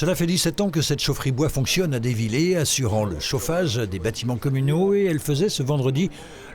Cela fait 17 ans que cette chaufferie bois fonctionne à Desvillers, assurant le chauffage des bâtiments communaux, et elle faisait ce vendredi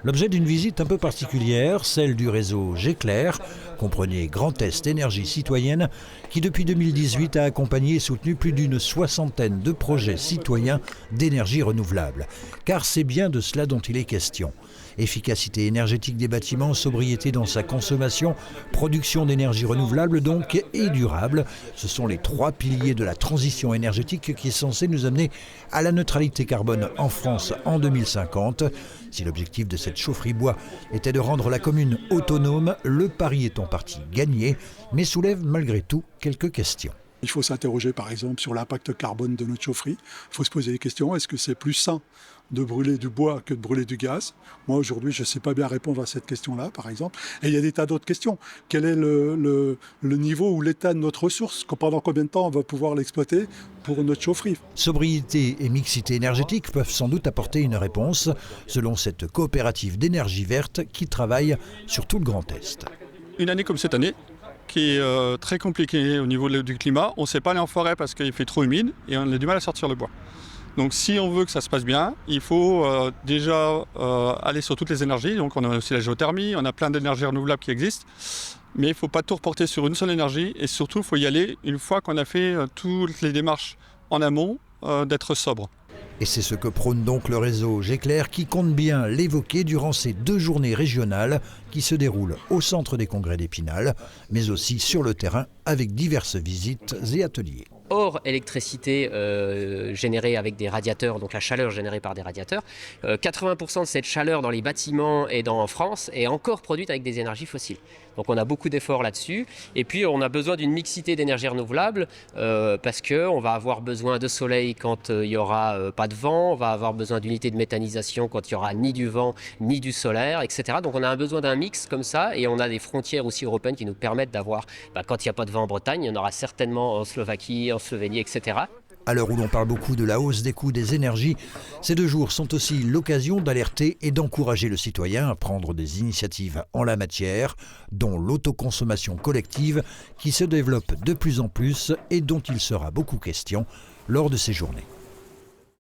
l'objet d'une visite un peu particulière, celle du réseau Géclair, comprenez Grand Est Énergie Citoyenne, qui depuis 2018 a accompagné et soutenu plus d'une soixantaine de projets citoyens d'énergie renouvelable. Car c'est bien de cela dont il est question. Efficacité énergétique des bâtiments, sobriété dans sa consommation, production d'énergie renouvelable donc et durable. Ce sont les trois piliers de la transition énergétique qui est censée nous amener à la neutralité carbone en France en 2050. Si l'objectif de cette chaufferie bois était de rendre la commune autonome, le pari est en partie gagné, mais soulève malgré tout quelques questions. Il faut s'interroger par exemple sur l'impact carbone de notre chaufferie. Il faut se poser des questions. Est-ce que c'est plus sain de brûler du bois que de brûler du gaz? Moi aujourd'hui je ne sais pas bien répondre à cette question-là par exemple. Et il y a des tas d'autres questions. Quel est le niveau ou l'état de notre ressource? Pendant combien de temps on va pouvoir l'exploiter pour notre chaufferie? Sobriété et mixité énergétique peuvent sans doute apporter une réponse, selon cette coopérative d'énergie verte qui travaille sur tout le Grand Est. Une année comme cette année, qui est très compliquée au niveau du climat. On ne sait pas aller en forêt parce qu'il fait trop humide et on a du mal à sortir le bois. Donc si on veut que ça se passe bien, il faut déjà aller sur toutes les énergies. Donc on a aussi la géothermie, on a plein d'énergies renouvelables qui existent. Mais il ne faut pas tout reporter sur une seule énergie et surtout il faut y aller une fois qu'on a fait toutes les démarches en amont d'être sobre. Et c'est ce que prône donc le réseau Géclair qui compte bien l'évoquer durant ces 2 journées régionales qui se déroulent au centre des congrès d'Épinal, mais aussi sur le terrain avec diverses visites et ateliers. Hors électricité générée avec des radiateurs, donc la chaleur générée par des radiateurs, 80% de cette chaleur dans les bâtiments et en France est encore produite avec des énergies fossiles. Donc on a beaucoup d'efforts là-dessus. Et puis on a besoin d'une mixité d'énergies renouvelables parce qu'on va avoir besoin de soleil quand il n'y aura pas de vent, on va avoir besoin d'unités de méthanisation quand il n'y aura ni du vent ni du solaire, etc. Donc on a besoin d'un mix comme ça et on a des frontières aussi européennes qui nous permettent d'avoir, quand il n'y a pas de vent en Bretagne, il y en aura certainement en Slovaquie, en Slovénie, etc. À l'heure où l'on parle beaucoup de la hausse des coûts des énergies, ces 2 jours sont aussi l'occasion d'alerter et d'encourager le citoyen à prendre des initiatives en la matière, dont l'autoconsommation collective qui se développe de plus en plus et dont il sera beaucoup question lors de ces journées.